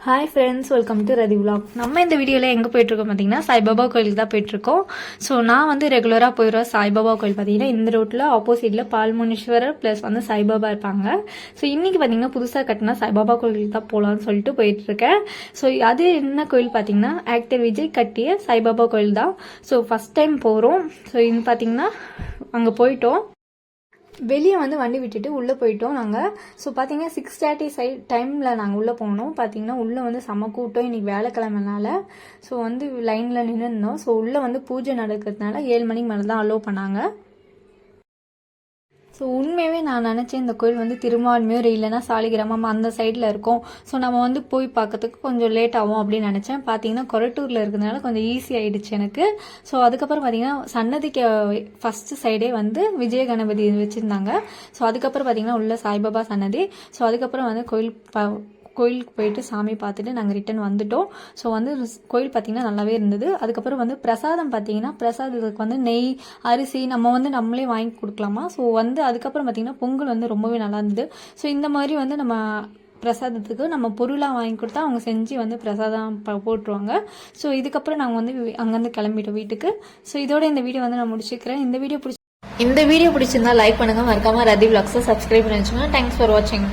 Hi friends, welcome to Rati vlog. நம்ம இந்த வீடியோவில் எங்கே போயிட்டுருக்கோம் பார்த்தீங்கன்னா சாய்பாபா கோயிலுக்கு தான் போயிட்டுருக்கோம். ஸோ நான் வந்து ரெகுலராக போயிடுவேன் சாய்பாபா கோயில். பார்த்தீங்கன்னா இந்த ரோட்டில் ஆப்போசிட்டில் பால்முனீஸ்வரர் ப்ளஸ் வந்து சாய்பாபா இருப்பாங்க. ஸோ இன்றைக்கி பார்த்தீங்கன்னா புதுசாக கட்டினா சாய்பாபா கோயிலுக்கு தான் போகலான்னு சொல்லிட்டு போயிட்டுருக்கேன். ஸோ அது என்ன கோயில் பார்த்தீங்கன்னா ஆக்டர் விஜய் கட்டிய சாய்பாபா கோயில் தான். ஸோ ஃபஸ்ட் டைம் போகிறோம். ஸோ இது பார்த்தீங்கன்னா அங்கே போயிட்டோம். வெளியே வந்து வண்டி விட்டுட்டு உள்ளே போயிட்டோம் நாங்கள். ஸோ பார்த்தீங்கன்னா 6:30 டைமில் நாங்கள் உள்ளே போனோம். பார்த்தீங்கன்னா உள்ளே வந்து செம கூட்டம். இன்றைக்கி வேலைக்கிழமைனால ஸோ வந்து லைனில் நின்றுருந்தோம். ஸோ உள்ளே வந்து பூஜை நடக்கிறதுனால 7 மணிக்கு மேலே தான் அலோவ் பண்ணாங்க. ஸோ உண்மையாகவே நான் நினச்சேன் இந்த கோயில் வந்து திருமான்மையூர் இல்லைன்னா சாலிகிராமம் அந்த சைடில் இருக்கும். ஸோ நம்ம வந்து போய் பார்க்கறதுக்கு கொஞ்சம் லேட் ஆகும் அப்படின்னு நினச்சேன். பார்த்தீங்கன்னா கொரட்டூரில் இருக்கிறதுனால கொஞ்சம் ஈஸி ஆகிடுச்சு எனக்கு. ஸோ அதுக்கப்புறம் பார்த்தீங்கன்னா சன்னதிக்கு ஃபஸ்ட்டு சைடே வந்து விஜய கணபதி வச்சுருந்தாங்க. ஸோ அதுக்கப்புறம் பார்த்தீங்கன்னா உள்ள சாய்பாபா சன்னதி. ஸோ அதுக்கப்புறம் வந்து கோயிலுக்கு போயிட்டு சாமி பார்த்துட்டு நாங்கள் ரிட்டன் வந்துட்டோம். ஸோ வந்து கோயில் பார்த்திங்கன்னா நல்லாவே இருந்தது. அதுக்கப்புறம் வந்து பிரசாதம் பார்த்திங்கன்னா பிரசாதத்துக்கு வந்து நெய் அரிசி நம்ம வந்து நம்மளே வாங்கி கொடுக்கலாமா. ஸோ வந்து அதுக்கப்புறம் பார்த்திங்கன்னா பொங்கல் வந்து ரொம்பவே நல்லா இருந்தது. ஸோ இந்த மாதிரி வந்து நம்ம பிரசாதத்துக்கு நம்ம பொருளாக வாங்கி கொடுத்தா அவங்க செஞ்சு வந்து பிரசாதம் போட்டுருவாங்க. ஸோ இதுக்கப்புறம் நாங்கள் வந்து அங்கேருந்து கிளம்பிட்டோம் வீட்டுக்கு. ஸோ இதோட இந்த வீடியோ வந்து நான் முடிச்சுக்கிறேன். இந்த வீடியோ பிடிச்சிருந்தா லைக் பண்ணுங்கள். மறக்காமல் ரதி விலாக்ஸை சப்ஸ்கிரைப் பண்ணி வச்சுக்கோங்க. தேங்க்ஸ் ஃபார் வாட்சிங்.